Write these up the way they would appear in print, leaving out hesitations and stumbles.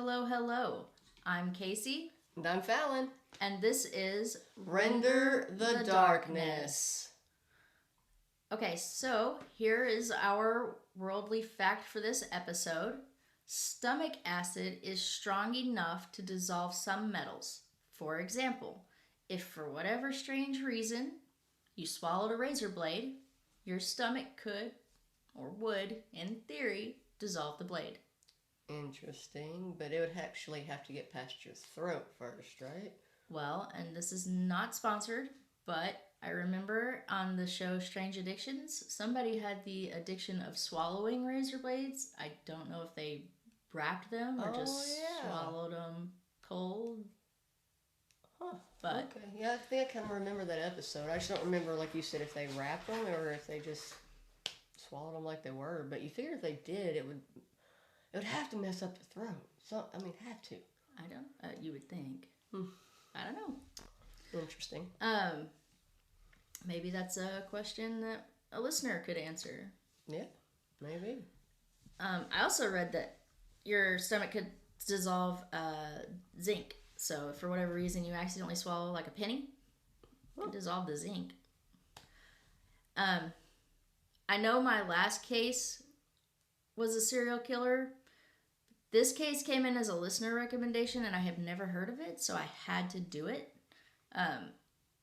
hello, hello. I'm Casey. And I'm Fallon. And this is Render the Darkness. Okay, so here is our worldly fact for this episode. Stomach acid is strong enough to dissolve some metals. For example, if for whatever strange reason you swallowed a razor blade, your stomach could, or would, in theory, dissolve the blade. Interesting, but it would actually have to get past your throat first, right? Well, and this is not sponsored, but I remember on the show Strange Addictions, somebody had the addiction of swallowing razor blades. I don't know if they wrapped them or swallowed them cold. Huh. But okay. Yeah, I think I kind of remember that episode. I just don't remember, like you said, if they wrapped them or if they just swallowed them like they were. But you figure if they did, it would have to mess up the throat. So, I mean, have to. I don't, you would think. I don't know. Interesting. Maybe that's a question that a listener could answer. Yeah, maybe. I also read that your stomach could dissolve zinc. So if for whatever reason you accidentally swallow like a penny, it could dissolve the zinc. I know my last case was a serial killer. This case came in as a listener recommendation, and I have never heard of it, so I had to do it.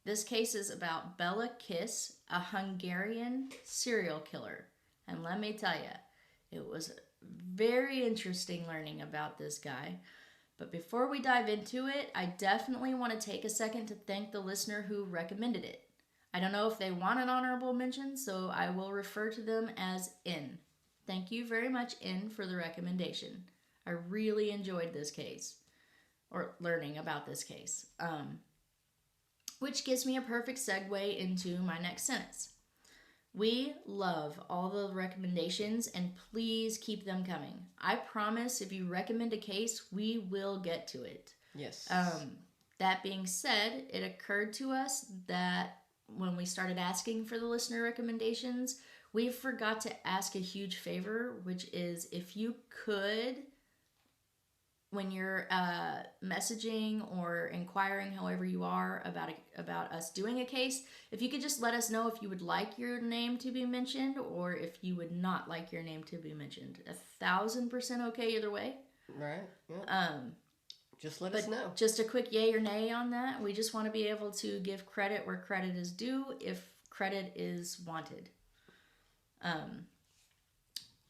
This case is about Bela Kiss, a Hungarian serial killer. And let me tell you, it was very interesting learning about this guy. But before we dive into it, I definitely want to take a second to thank the listener who recommended it. I don't know if they want an honorable mention, so I will refer to them as N. Thank you very much, N, for the recommendation. I really enjoyed this case, or learning about this case, which gives me a perfect segue into my next sentence. We love all the recommendations, and please keep them coming. I promise if you recommend a case, we will get to it. Yes. That being said, it occurred to us that when we started asking for the listener recommendations, we forgot to ask a huge favor, which is if you could, when you're messaging or inquiring however you are about us doing a case, if you could just let us know if you would like your name to be mentioned or if you would not like your name to be mentioned. 1,000% okay either way. Right. Yeah. Just let us know. Just a quick yay or nay on that. We just want to be able to give credit where credit is due if credit is wanted.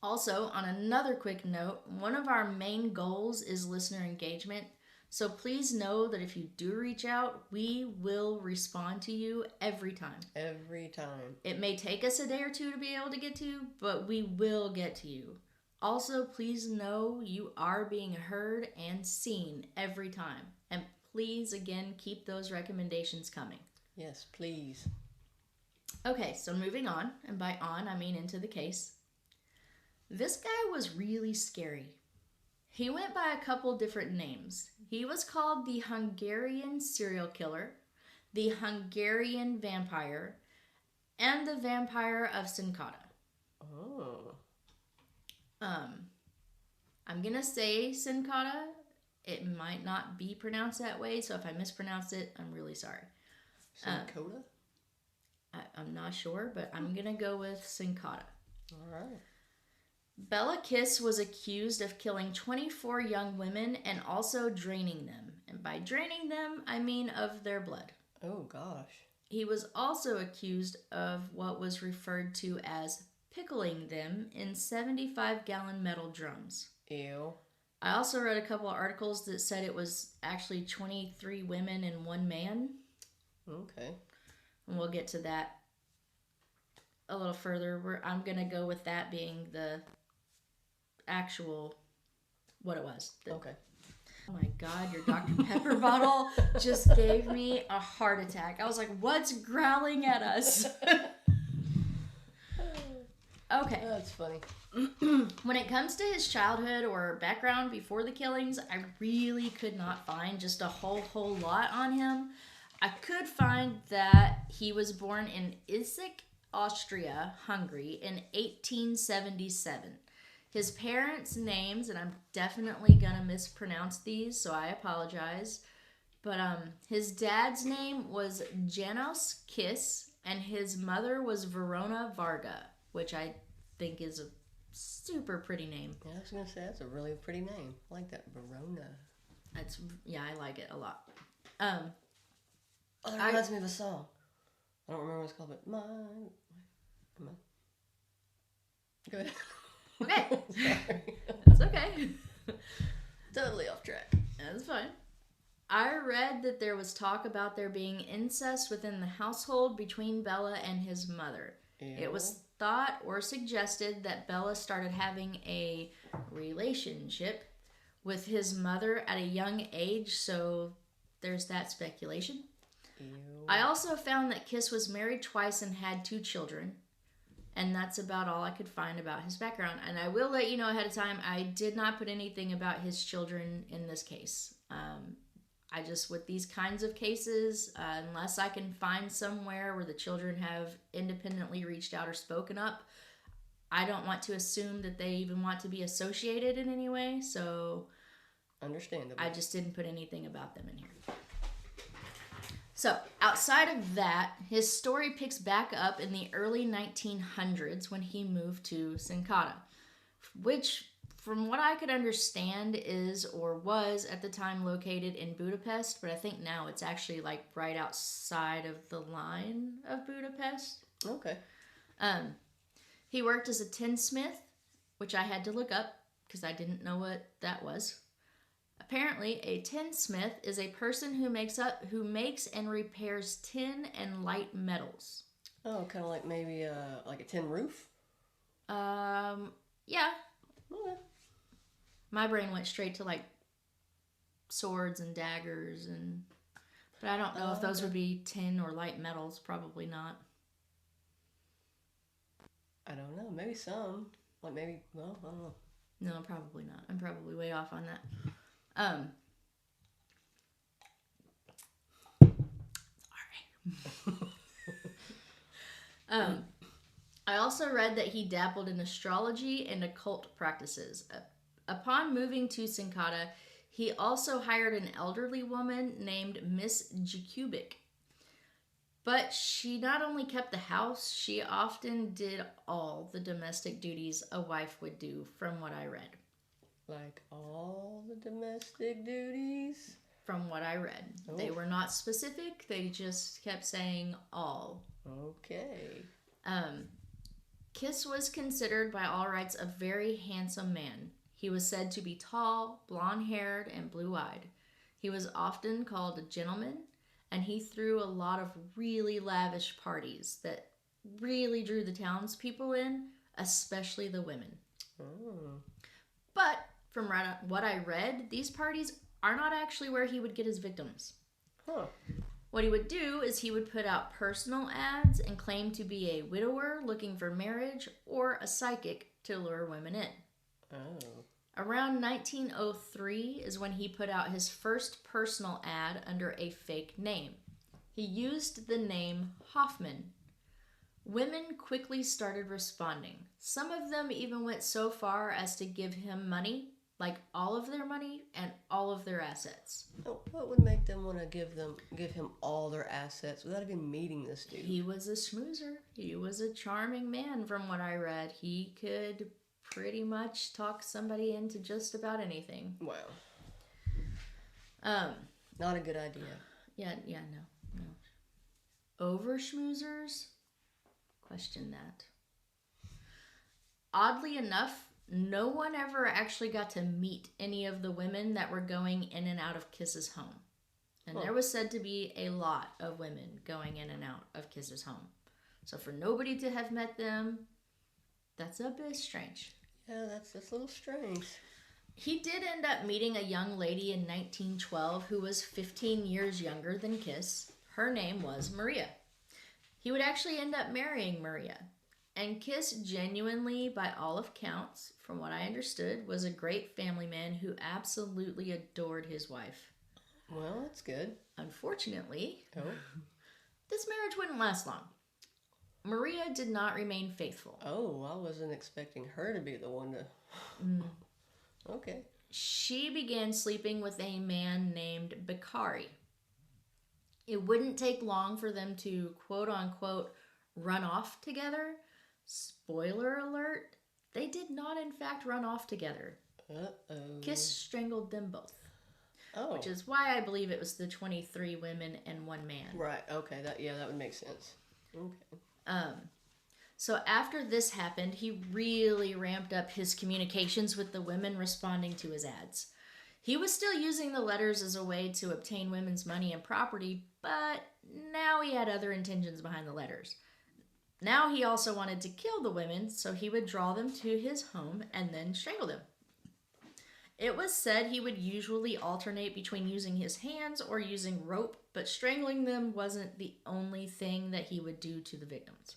Also, on another quick note, one of our main goals is listener engagement. So please know that if you do reach out, we will respond to you every time. Every time. It may take us a day or two to be able to get to, but we will get to you. Also, please know you are being heard and seen every time. And please, again, keep those recommendations coming. Yes, please. Okay, so moving on, and by on, I mean into the case. This guy was really scary. He went by a couple different names. He was called the Hungarian Serial Killer, the Hungarian Vampire, and the Vampire of Sincata. Oh. I'm going to say Sincata. It might not be pronounced that way, so if I mispronounce it, I'm really sorry. Sincata? I'm not sure, but I'm going to go with Sincata. All right. Bela Kiss was accused of killing 24 young women and also draining them. And by draining them, I mean of their blood. Oh, gosh. He was also accused of what was referred to as pickling them in 75-gallon metal drums. Ew. I also read a couple of articles that said it was actually 23 women and 1 man. Okay. And we'll get to that a little further. I'm going to go with that being the actual what it was. Okay. Oh my God, your Dr. Pepper bottle just gave me a heart attack. I was like, what's growling at us? Okay. That's funny. When it comes to his childhood or background before the killings, I really could not find just a whole lot on him. I could find that he was born in Issyk, Austria, Hungary in 1877. His parents' names, and I'm definitely gonna mispronounce these, so I apologize. But his dad's name was Janos Kiss, and his mother was Verona Varga, which I think is a super pretty name. Yeah, I was gonna say that's a really pretty name. I like that, Verona. I like it a lot. Oh, that reminds me of a song. I don't remember what it's called, but my. Go ahead. Okay. Sorry. That's okay. Totally off track. That's fine. I read that there was talk about there being incest within the household between Bela and his mother. Ew. It was thought or suggested that Bela started having a relationship with his mother at a young age, so there's that speculation. Ew. I also found that Kiss was married twice and had 2 children. And that's about all I could find about his background. And I will let you know ahead of time, I did not put anything about his children in this case. I just, with these kinds of cases, unless I can find somewhere where the children have independently reached out or spoken up, I don't want to assume that they even want to be associated in any way. So, understandable. I just didn't put anything about them in here. So, outside of that, his story picks back up in the early 1900s when he moved to Sincada, which, from what I could understand, is or was at the time located in Budapest, but I think now it's actually like right outside of the line of Budapest. Okay. He worked as a tinsmith, which I had to look up because I didn't know what that was. Apparently, a tinsmith is a person who makes and repairs tin and light metals. Oh, kind of like maybe like a tin roof? Yeah. Okay. My brain went straight to like swords and daggers but I don't know if those would be tin or light metals. Probably not. I don't know. Maybe some. Like maybe, well, I don't know. No, probably not. I'm probably way off on that. I also read that he dabbled in astrology and occult practices. Upon moving to Sincada, he also hired an elderly woman named Miss Jakubic. But she not only kept the house, she often did all the domestic duties a wife would do, from what I read. Like all the domestic duties? From what I read. Oh. They were not specific. They just kept saying all. Okay. Kiss was considered by all rights a very handsome man. He was said to be tall, blonde-haired, and blue-eyed. He was often called a gentleman, and he threw a lot of really lavish parties that really drew the townspeople in, especially the women. Oh. But from what I read, these parties are not actually where he would get his victims. Huh. What he would do is he would put out personal ads and claim to be a widower looking for marriage or a psychic to lure women in. Oh. Around 1903 is when he put out his first personal ad under a fake name. He used the name Hoffman. Women quickly started responding. Some of them even went so far as to give him money, like all of their money and all of their assets. What would make them want to give him all their assets without even meeting this dude? He was a schmoozer. He was a charming man, from what I read. He could pretty much talk somebody into just about anything. Wow. Not a good idea. Yeah, no. Over schmoozers? Question that. Oddly enough, no one ever actually got to meet any of the women that were going in and out of Kiss's home. And there was said to be a lot of women going in and out of Kiss's home. So for nobody to have met them, that's a bit strange. Yeah, that's a little strange. He did end up meeting a young lady in 1912 who was 15 years younger than Kiss. Her name was Maria. He would actually end up marrying Maria. And Kiss genuinely, by all accounts, from what I understood, was a great family man who absolutely adored his wife. Well, that's good. Unfortunately, this marriage wouldn't last long. Maria did not remain faithful. Oh, I wasn't expecting her to be the one to... Okay. She began sleeping with a man named Bakari. It wouldn't take long for them to, quote unquote, run off together. Spoiler alert, they did not in fact run off together. Uh-oh. Kiss strangled them both. Oh. Which is why I believe it was the 23 women and one man. Right, okay, that would make sense. Okay. So after this happened, he really ramped up his communications with the women responding to his ads. He was still using the letters as a way to obtain women's money and property, but now he had other intentions behind the letters. Now he also wanted to kill the women, so he would draw them to his home and then strangle them. It was said he would usually alternate between using his hands or using rope, but strangling them wasn't the only thing that he would do to the victims.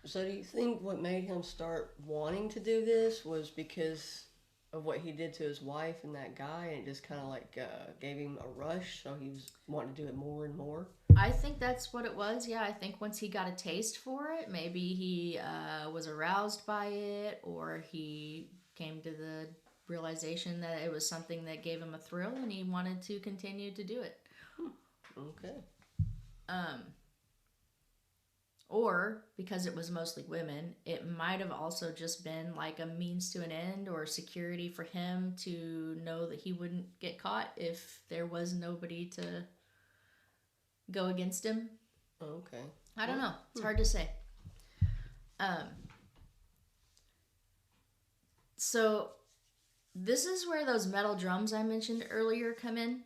So do you think what made him start wanting to do this was because of what he did to his wife and that guy, and it just kind of like gave him a rush, so he was wanting to do it more and more? I think that's what it was, yeah. I think once he got a taste for it, maybe he was aroused by it, or he came to the realization that it was something that gave him a thrill and he wanted to continue to do it. Okay. Or because it was mostly women, it might have also just been like a means to an end or security for him to know that he wouldn't get caught if there was nobody to go against him. Okay. I don't know. It's hard to say. So this is where those metal drums I mentioned earlier come in.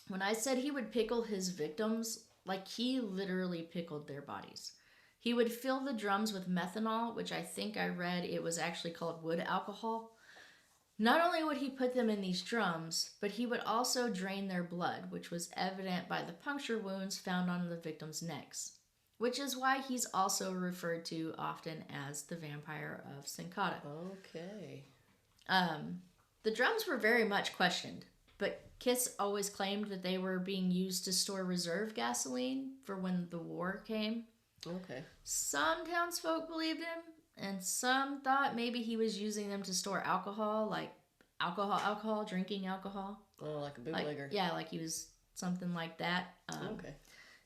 When I said he would pickle his victims, like he literally pickled their bodies. He would fill the drums with methanol, which I think I read it was actually called wood alcohol. Not only would he put them in these drums, but he would also drain their blood, which was evident by the puncture wounds found on the victims' necks, which is why he's also referred to often as the Vampire of Sincata. Okay. The drums were very much questioned, but Kiss always claimed that they were being used to store reserve gasoline for when the war came. Okay. Some townsfolk believed him, and some thought maybe he was using them to store alcohol, like alcohol, drinking alcohol. Oh, like a bootlegger. Like he was something like that. Okay.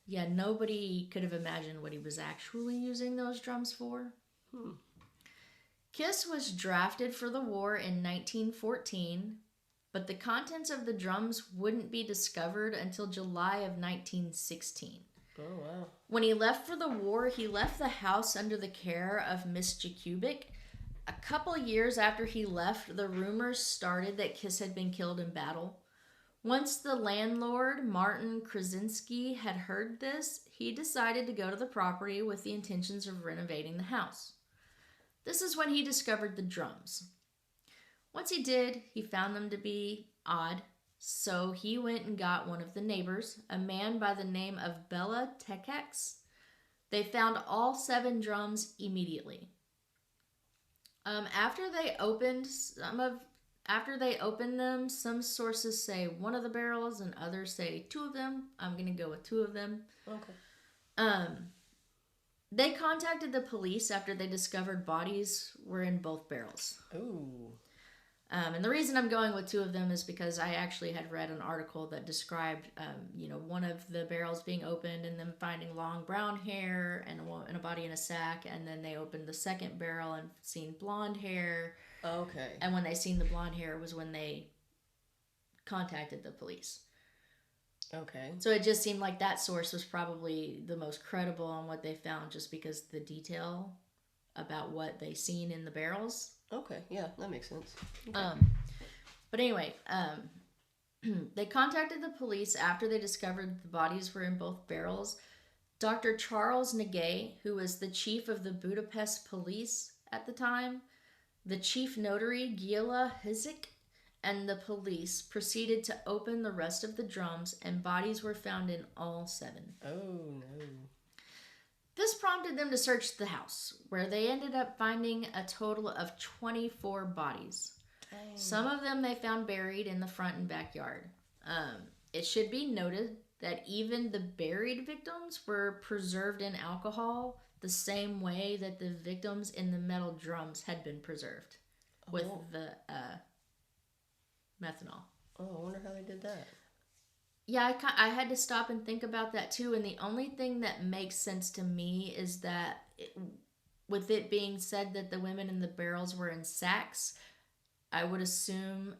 Yeah, nobody could have imagined what he was actually using those drums for. Kiss was drafted for the war in 1914, but the contents of the drums wouldn't be discovered until July of 1916. Oh, wow. When he left for the war, he left the house under the care of Miss Jakubik. A couple years after he left, the rumors started that Kiss had been killed in battle. Once the landlord, Martin Krasinski, had heard this, he decided to go to the property with the intentions of renovating the house. This is when he discovered the drums. Once he did, he found them to be odd, so he went and got one of the neighbors, a man by the name of Bela Kiss. They found all 7 drums immediately. After they opened them, some sources say one of the barrels and others say 2 of them. I'm going to go with 2 of them. Okay. They contacted the police after they discovered bodies were in both barrels. Ooh. And the reason I'm going with 2 of them is because I actually had read an article that described, one of the barrels being opened and them finding long brown hair and a body in a sack. And then they opened the second barrel and seen blonde hair. Okay. And when they seen the blonde hair was when they contacted the police. Okay. So it just seemed like that source was probably the most credible on what they found, just because the detail about what they seen in the barrels. Okay, yeah, that makes sense. Okay. But anyway, they contacted the police after they discovered the bodies were in both barrels. Dr. Charles Nagay, who was the chief of the Budapest police at the time, the chief notary, Gyula Hizik, and the police proceeded to open the rest of the drums, and bodies were found in all 7. Oh, no. This prompted them to search the house, where they ended up finding a total of 24 bodies. Dang. Some of them they found buried in the front and backyard. It should be noted that even the buried victims were preserved in alcohol the same way that the victims in the metal drums had been preserved with the methanol. Oh, I wonder how they did that. Yeah, I had to stop and think about that too. And the only thing that makes sense to me is that with it being said that the women in the barrels were in sacks, I would assume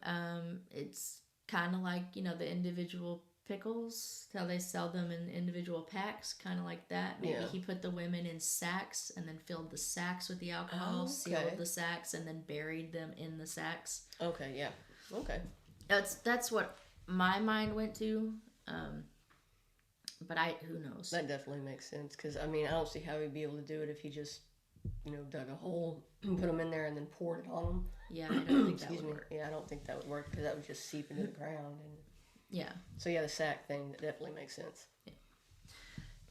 it's kind of like, the individual pickles, how they sell them in individual packs, kind of like that. Maybe he put the women in sacks and then filled the sacks with the alcohol, sealed the sacks, and then buried them in the sacks. Okay, yeah. Okay. That's what my mind went to. But who knows? That definitely makes sense, because, I don't see how he'd be able to do it if he just, dug a hole, put them in there, and then poured it on them. Yeah, I don't think that would work. Yeah, I don't think that would work, because that would just seep into the ground. And yeah. So, yeah, the sack thing, that definitely makes sense. Yeah.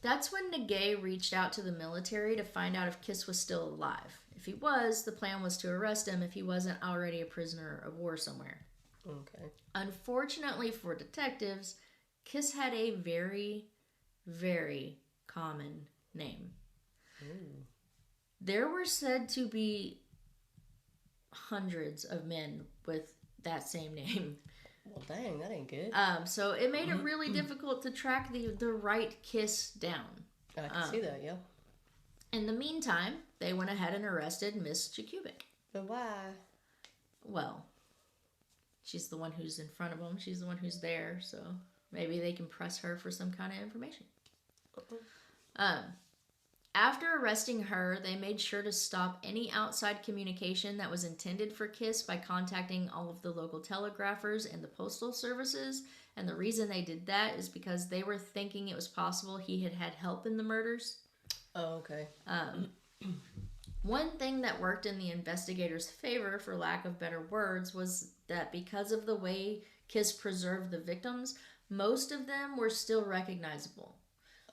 That's when Nagay reached out to the military to find out if Kiss was still alive. If he was, the plan was to arrest him if he wasn't already a prisoner of war somewhere. Okay. Unfortunately for detectives, Kiss had a very, very common name. Ooh. There were said to be hundreds of men with that same name. Well, dang, that ain't good. So it made it really difficult to track the right Kiss down. I can see that, yeah. In the meantime, they went ahead and arrested Miss Jakubik. But why? Well, she's the one who's in front of them. She's the one who's there, so maybe they can press her for some kind of information. After arresting her, they made sure to stop any outside communication that was intended for Kiss by contacting all of the local telegraphers and the postal services. And the reason they did that is because they were thinking it was possible he had had help in the murders. Oh, okay. One thing that worked in the investigators' favor, for lack of better words, was that because of the way Kiss preserved the victims, most of them were still recognizable.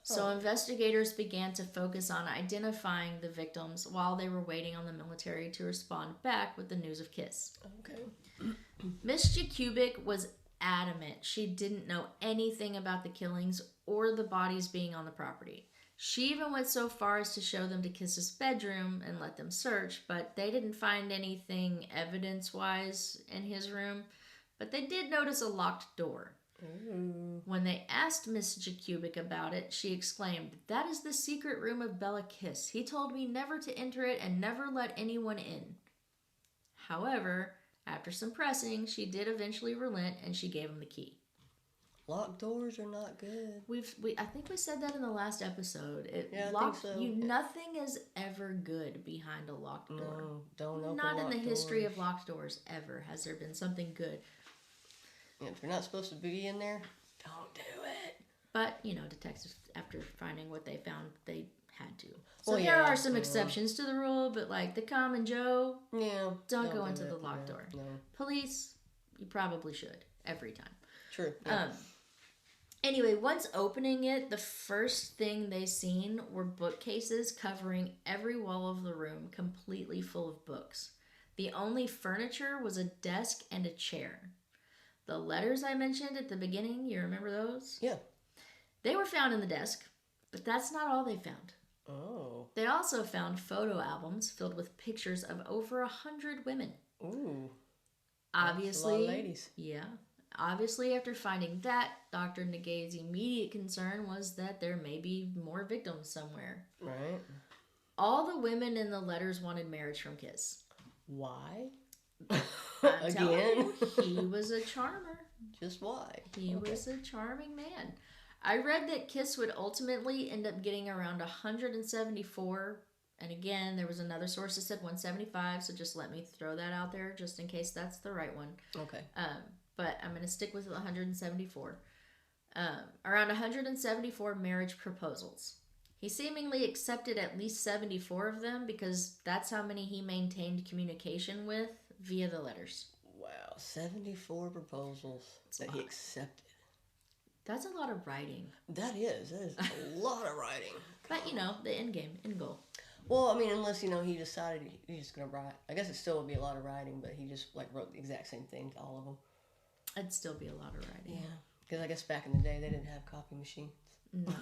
So investigators began to focus on identifying the victims while they were waiting on the military to respond back with the news of Kiss. Okay. Miss Jakubik was adamant she didn't know anything about the killings or the bodies being on the property. She even went so far as to show them to Kiss's bedroom and let them search, but they didn't find anything evidence-wise in his room. But they did notice a locked door. Ooh. When they asked Miss Jakubik about it, she exclaimed, "That is the secret room of Bela Kiss. He told me never to enter it and never let anyone in." However, after some pressing, she did eventually relent and she gave him the key. Locked doors are not good. I think we said that in the last episode. I think so. Nothing is ever good behind a locked door. No, don't open Not in the history doors. of locked doors ever has there been something good. If you're not supposed to be in there, don't do it. But, detectives, after finding what they found, they had to. So Well, there yeah, are some exceptions to the rule, but like the common Joe, don't go do into it. the locked door. No. Police, you probably should, every time. True. Yeah. Anyway, once opening it, the first thing they seen were bookcases covering every wall of the room, completely full of books. The only furniture was a desk and a chair. The letters I mentioned at the beginning, you remember those? Yeah. They were found in the desk, but that's not all they found. Oh. They also found photo albums filled with pictures of over 100 women. Ooh. Obviously, that's a lot of ladies. Yeah. Obviously, after finding that, Dr. Nagay's immediate concern was that there may be more victims somewhere. Right. All the women in the letters wanted marriage from Kiss. Why? Again? He was a charmer. Just why? He was a charming man. I read that Kiss would ultimately end up getting around 174. And again, there was another source that said 175, so just let me throw that out there just in case that's the right one. Okay. But I'm going to stick with 174. Around 174 marriage proposals. He seemingly accepted at least 74 of them because that's how many he maintained communication with via the letters. Wow, 74 proposals that he accepted. That's a lot of writing. That is a lot of writing. But, the end game, end goal. Well, unless, he decided he's just going to write. I guess it still would be a lot of writing, but he just, wrote the exact same thing to all of them. It'd still be a lot of writing. Yeah, because I guess back in the day, they didn't have copy machines. No.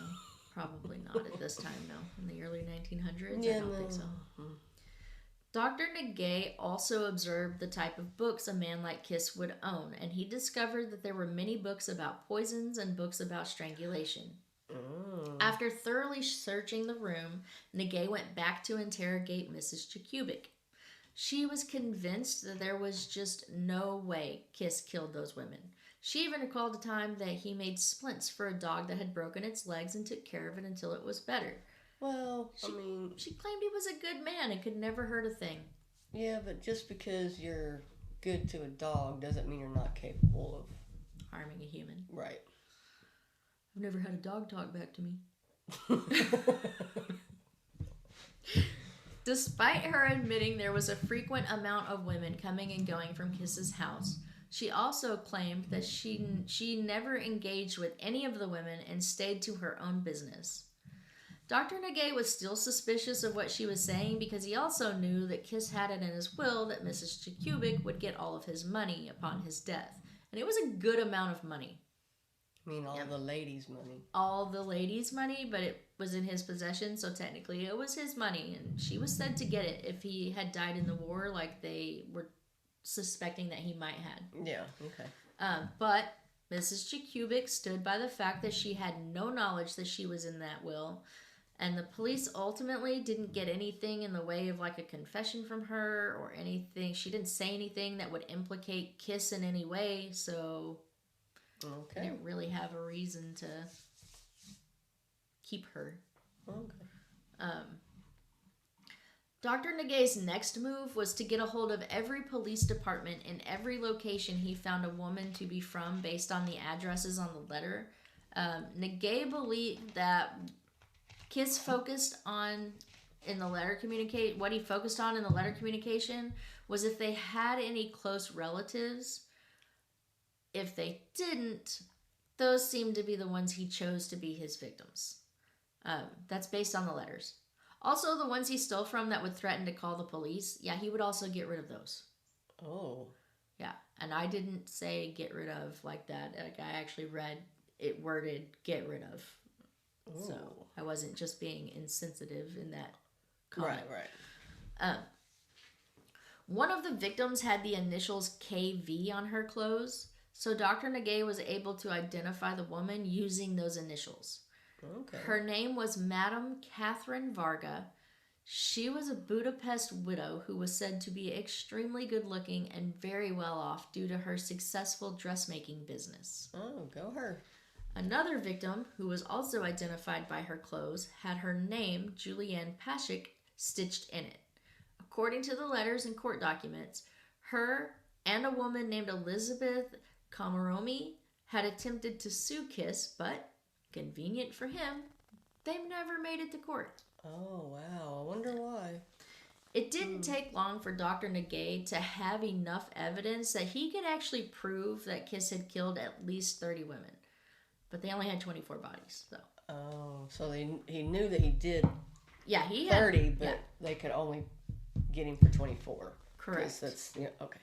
Probably not at this time, no. In the early 1900s, Yeah, I don't think so. Dr. Nagay also observed the type of books a man like Kiss would own, and he discovered that there were many books about poisons and books about strangulation. After thoroughly searching the room, Nagay went back to interrogate Mrs. Jakubik. She was convinced that there was just no way Kiss killed those women. She even recalled a time that he made splints for a dog that had broken its legs and took care of it until it was better. Well, She claimed he was a good man and could never hurt a thing. Yeah, but just because you're good to a dog doesn't mean you're not capable of harming a human. Right. I've never had a dog talk back to me. Despite her admitting there was a frequent amount of women coming and going from Kiss's house, she also claimed that she never engaged with any of the women and stayed to her own business. Dr. Nagay was still suspicious of what she was saying because he also knew that Kiss had it in his will that Mrs. Jakubik would get all of his money upon his death. And it was a good amount of money. I mean, all the ladies' money. All the ladies' money, but it was in his possession, so technically it was his money. And she was said to get it if he had died in the war, like they were suspecting that he might have. Yeah, okay. But Mrs. Jakubik stood by the fact that she had no knowledge that she was in that will. And the police ultimately didn't get anything in the way of like a confession from her or anything. She didn't say anything that would implicate Kiss in any way, so they didn't really have a reason to keep her. Okay. Dr. Nagay's next move was to get a hold of every police department in every location he found a woman to be from based on the addresses on the letter. Nagay believed that Kiss focused on what he focused on in the letter communication was if they had any close relatives. If they didn't, those seemed to be the ones he chose to be his victims. That's based on the letters. Also, the ones he stole from that would threaten to call the police, yeah, he would also get rid of those. Oh. Yeah, and I didn't say get rid of like that. Like I actually read it worded get rid of. Ooh. So I wasn't just being insensitive in that comment. Right. One of the victims had the initials KV on her clothes, so Dr. Nagay was able to identify the woman using those initials. Okay. Her name was Madame Catherine Varga. She was a Budapest widow who was said to be extremely good looking and very well off due to her successful dressmaking business. Oh, go her. Another victim, who was also identified by her clothes, had her name, Julianne Pashik, stitched in it. According to the letters and court documents, her and a woman named Elizabeth Komaromi had attempted to sue Kiss, but, convenient for him, they've never made it to court. Oh, wow. I wonder why. It didn't take long for Dr. Nagay to have enough evidence that he could actually prove that Kiss had killed at least 30 women. But they only had 24 bodies, so. Oh, so he knew that he did he 30, but they could only get him for 24. Correct. That's, okay.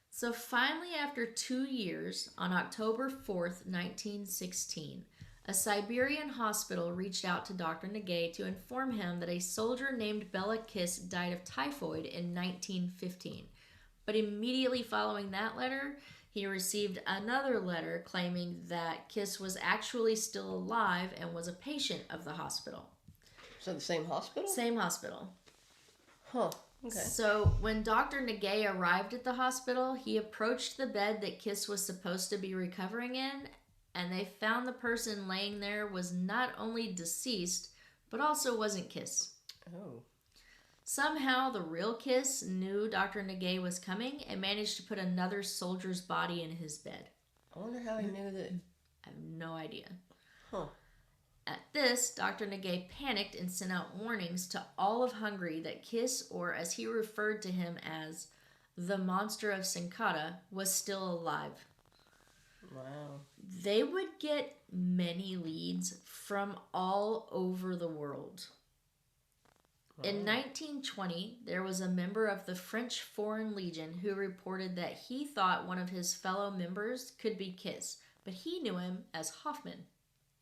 So finally, after 2 years, on October 4th, 1916, a Siberian hospital reached out to Dr. Nagay to inform him that a soldier named Bela Kiss died of typhoid in 1915. But immediately following that letter, he received another letter claiming that Kiss was actually still alive and was a patient of the hospital. So the same hospital? Same hospital. Huh. Okay. So when Dr. Nagay arrived at the hospital, he approached the bed that Kiss was supposed to be recovering in, and they found the person laying there was not only deceased, but also wasn't Kiss. Oh. Somehow, the real Kiss knew Dr. Nagay was coming and managed to put another soldier's body in his bed. I wonder how he knew that. I have no idea. Huh. At this, Dr. Nagay panicked and sent out warnings to all of Hungary that Kiss, or as he referred to him as the monster of Sinkata, was still alive. Wow. They would get many leads from all over the world. In 1920, there was a member of the French Foreign Legion who reported that he thought one of his fellow members could be Kiss, but he knew him as Hoffman.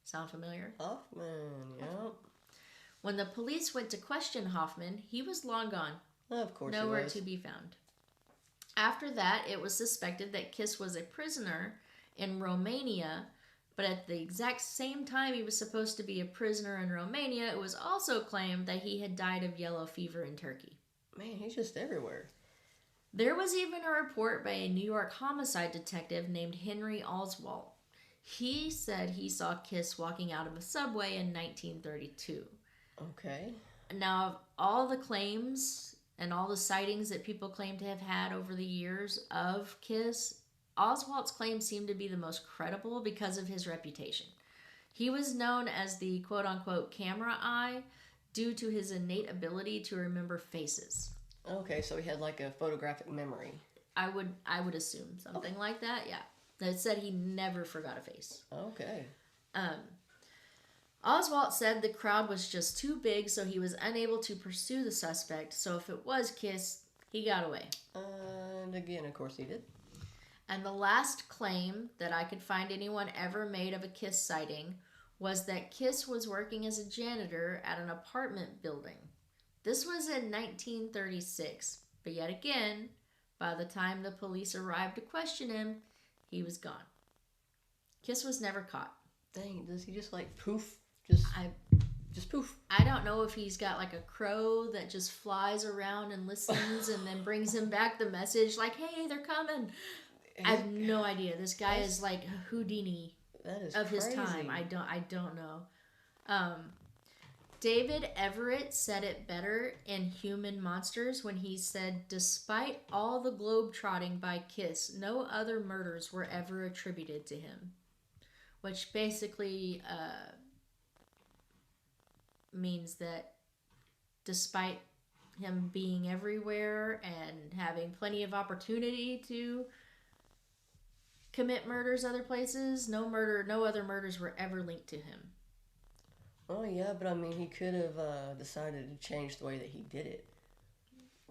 Sound familiar? Hoffman, yeah. When the police went to question Hoffman, he was long gone. Of course Nowhere he was. to be found. After that, it was suspected that Kiss was a prisoner in Romania, but at the exact same time he was supposed to be a prisoner in Romania, it was also claimed that he had died of yellow fever in Turkey. Man, he's just everywhere. There was even a report by a New York homicide detective named Henry Oswald. He said he saw Kiss walking out of a subway in 1932. Okay. Now, all the claims and all the sightings that people claim to have had over the years of Kiss, Oswald's claims seem to be the most credible because of his reputation. He was known as the quote-unquote camera eye due to his innate ability to remember faces. Okay, so he had like a photographic memory. I would assume something like that, yeah. It said he never forgot a face. Okay. Oswald said the crowd was just too big, so he was unable to pursue the suspect. So if it was Kiss, he got away. And again, of course he did. And the last claim that I could find anyone ever made of a Kiss sighting was that Kiss was working as a janitor at an apartment building. This was in 1936, but yet again, by the time the police arrived to question him, he was gone. Kiss was never caught. Dang, does he just like poof? Just poof. I don't know if he's got like a crow that just flies around and listens and then brings him back the message like, hey, they're coming. I have no idea. This guy is like Houdini of his time. I don't know. David Everett said it better in Human Monsters when he said, despite all the globe-trotting by Kiss, no other murders were ever attributed to him. Which basically means that despite him being everywhere and having plenty of opportunity to commit murders other places, no other murders were ever linked to him. Oh yeah, but I mean, he could have decided to change the way that he did it.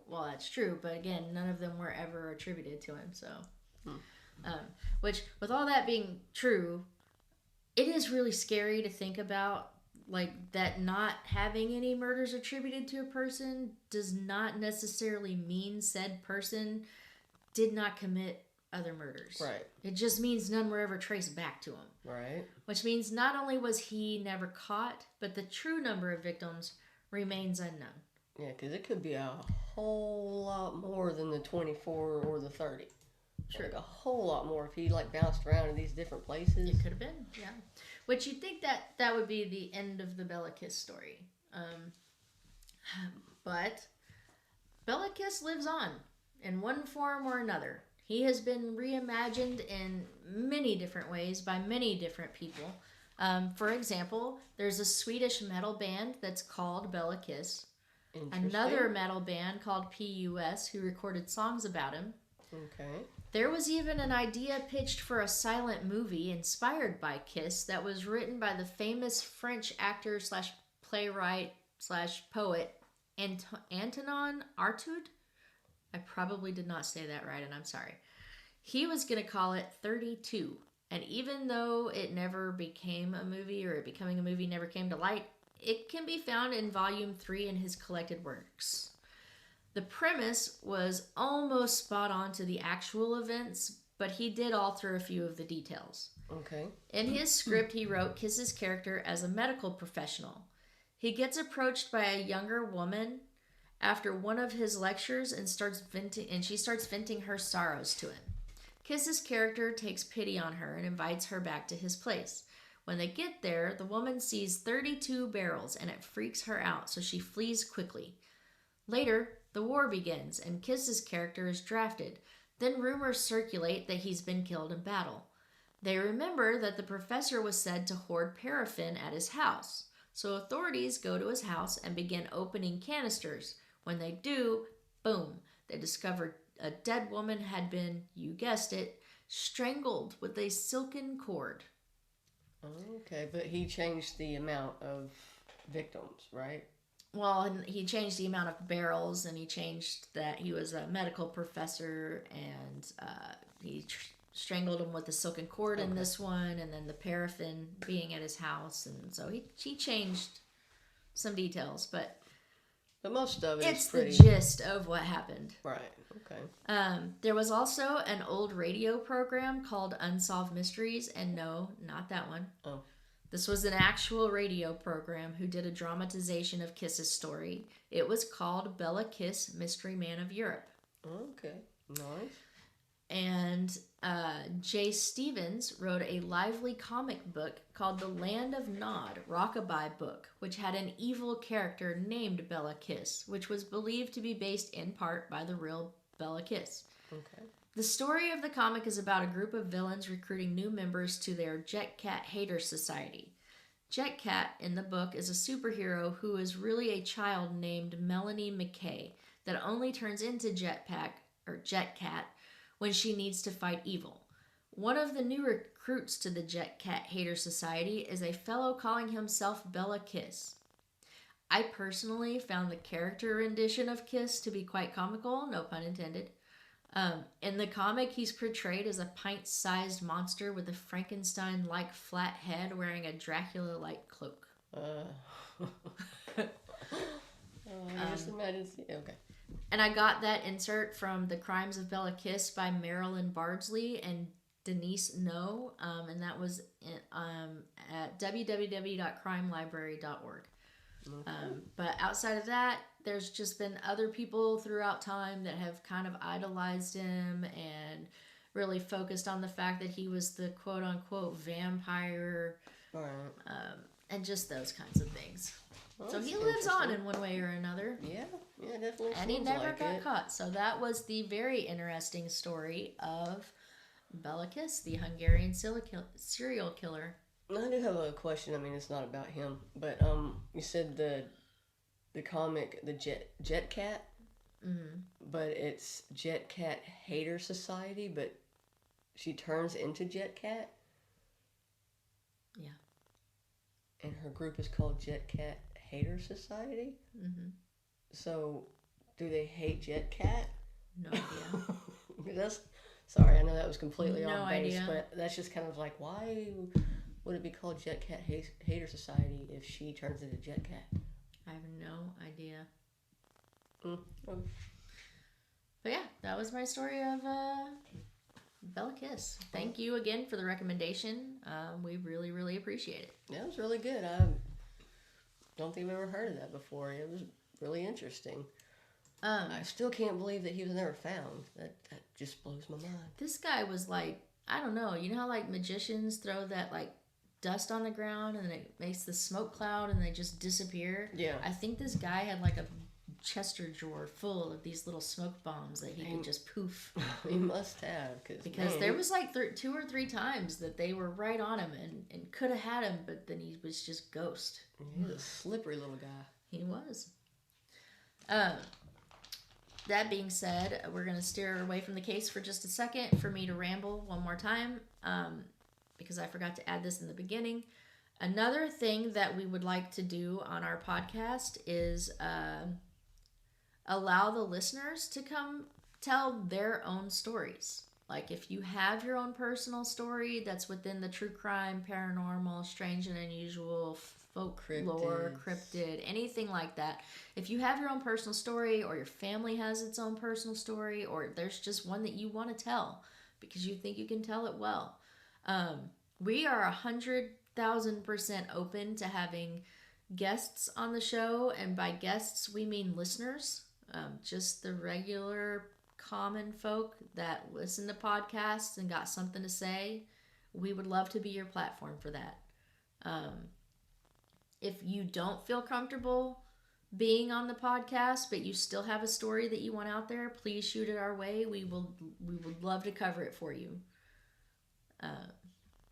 Well, that's true, but again, none of them were ever attributed to him. So, which, with all that being true, it is really scary to think about, like, that not having any murders attributed to a person does not necessarily mean said person did not commit other murders. Right. It just means none were ever traced back to him. Right. Which means not only was he never caught, but the true number of victims remains unknown. Yeah, because it could be a whole lot more than the 24 or the 30. Sure. Like a whole lot more if he like bounced around in these different places. It could have been, yeah. Which you'd think that would be the end of the Bela Kiss story. But Bela Kiss lives on in one form or another. He has been reimagined in many different ways by many different people. For example, there's a Swedish metal band that's called Bela Kiss. Another metal band called PUS who recorded songs about him. Okay. There was even an idea pitched for a silent movie inspired by Kiss that was written by the famous French actor / playwright / poet Antonin Artaud. I probably did not say that right, and I'm sorry. He was going to call it 32. And even though it never became a movie, or it becoming a movie never came to light, it can be found in Volume 3 in his collected works. The premise was almost spot on to the actual events, but he did alter a few of the details. Okay. In his script, he wrote Kiss's character as a medical professional. He gets approached by a younger woman after one of his lectures and she starts venting her sorrows to him. Kiss's character takes pity on her and invites her back to his place. When they get there, the woman sees 32 barrels and it freaks her out, so she flees quickly. Later, the war begins and Kiss's character is drafted. Then rumors circulate that he's been killed in battle. They remember that the professor was said to hoard paraffin at his house, so authorities go to his house and begin opening canisters. When they do, boom, they discover a dead woman had been, you guessed it, strangled with a silken cord. Okay, but he changed the amount of victims, right? Well, he changed the amount of barrels, and he changed that he was a medical professor, and he strangled him with the silken cord in Okay. this one, and then the paraffin being at his house, and so he changed some details, but most of it it's is pretty... the gist of what happened. Right. Okay. There was also an old radio program called Unsolved Mysteries, and no, not that one. Oh. This was an actual radio program who did a dramatization of Kiss's story. It was called Bela Kiss, Mystery Man of Europe. Okay. Nice. And Jay Stevens wrote a lively comic book called The Land of Nod, Rockabye Book, which had an evil character named Bela Kiss, which was believed to be based in part by the real Bela Kiss. Okay. The story of the comic is about a group of villains recruiting new members to their Jet Cat Hater Society. Jet Cat in the book is a superhero who is really a child named Melanie McKay that only turns into Jet Cat when she needs to fight evil. One of the new recruits to the Jet Cat Hater Society is a fellow calling himself Bela Kiss. I personally found the character rendition of Kiss to be quite comical, no pun intended. In the comic, he's portrayed as a pint-sized monster with a Frankenstein-like flat head wearing a Dracula-like cloak. I just imagine... Okay. And I got that insert from The Crimes of Bela Kiss by Marilyn Bardsley and Denise No, and that was at www.crimelibrary.org. Okay. But outside of that, there's just been other people throughout time that have kind of idolized him and really focused on the fact that he was the quote-unquote vampire, All right. and just those kinds of things. Well, So that's he lives on interesting. in one way or another. Yeah, definitely. And he seems never like got it. caught. So that was the very interesting story of Bela Kiss, the Hungarian serial killer. I do have a question. I mean, it's not about him, but you said the comic, the Jet Cat, but it's Jet Cat Hater Society, but she turns into Jet Cat. Yeah. And her group is called Jet Cat Hater Society. Mm-hmm. So, do they hate Jet Cat? No idea. That's... Sorry, I know that was completely No off base, idea. but that's just kind of like, why would it be called Jet Cat Hater Society if she turns into Jet Cat? I have no idea. Mm. But yeah, that was my story of Bela Kiss. Thank you again for the recommendation. We really, really appreciate it. Yeah, it was really good. I don't think I've ever heard of that before. It was really interesting. I still can't believe that he was never found. That just blows my mind. This guy was like, I don't know. You know how like magicians throw that like dust on the ground and then it makes the smoke cloud and they just disappear? Yeah. I think this guy had like a Chester drawer full of these little smoke bombs that he could just poof. He must have. Because man, there was like 2 or 3 times that they were right on him and could have had him, but then he was just ghost. He was a slippery little guy. He was. That being said, we're going to steer away from the case for just a second for me to ramble one more time, because I forgot to add this in the beginning. Another thing that we would like to do on our podcast is allow the listeners to come tell their own stories. Like if you have your own personal story that's within the true crime, paranormal, strange and unusual, folklore, cryptid, anything like that. If you have your own personal story, or your family has its own personal story, or there's just one that you want to tell because you think you can tell it well, we are 100,000% open to having guests on the show, and by guests we mean listeners, just the regular common folk that listen to podcasts and got something to say. We would love to be your platform for that. If you don't feel comfortable being on the podcast, but you still have a story that you want out there, please shoot it our way. We would love to cover it for you.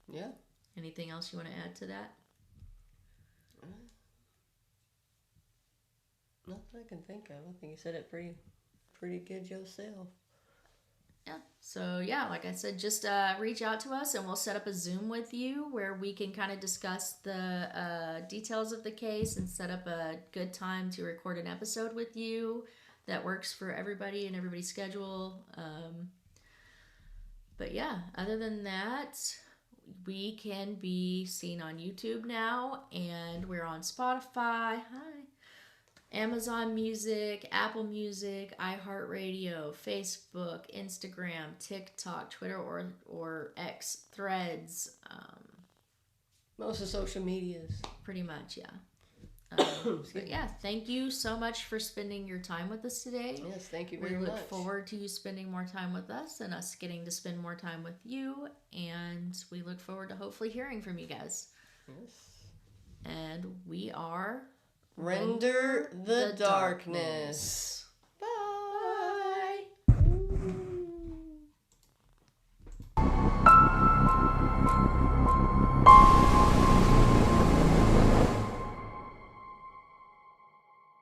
Yeah. Anything else you want to add to that? Nothing I can think of. I think you said it pretty good yourself. Yeah. So yeah, like I said, just reach out to us and we'll set up a Zoom with you where we can kind of discuss the details of the case and set up a good time to record an episode with you that works for everybody and everybody's schedule. But yeah, other than that, we can be seen on YouTube now, and we're on Spotify. Hi. Amazon Music, Apple Music, iHeartRadio, Facebook, Instagram, TikTok, Twitter, or X, Threads. Most of social medias. Pretty much, yeah. But yeah, thank you so much for spending your time with us today. Yes, thank you very much. We look forward to you spending more time with us and us getting to spend more time with you. And we look forward to hopefully hearing from you guys. Yes. And we are Render the darkness.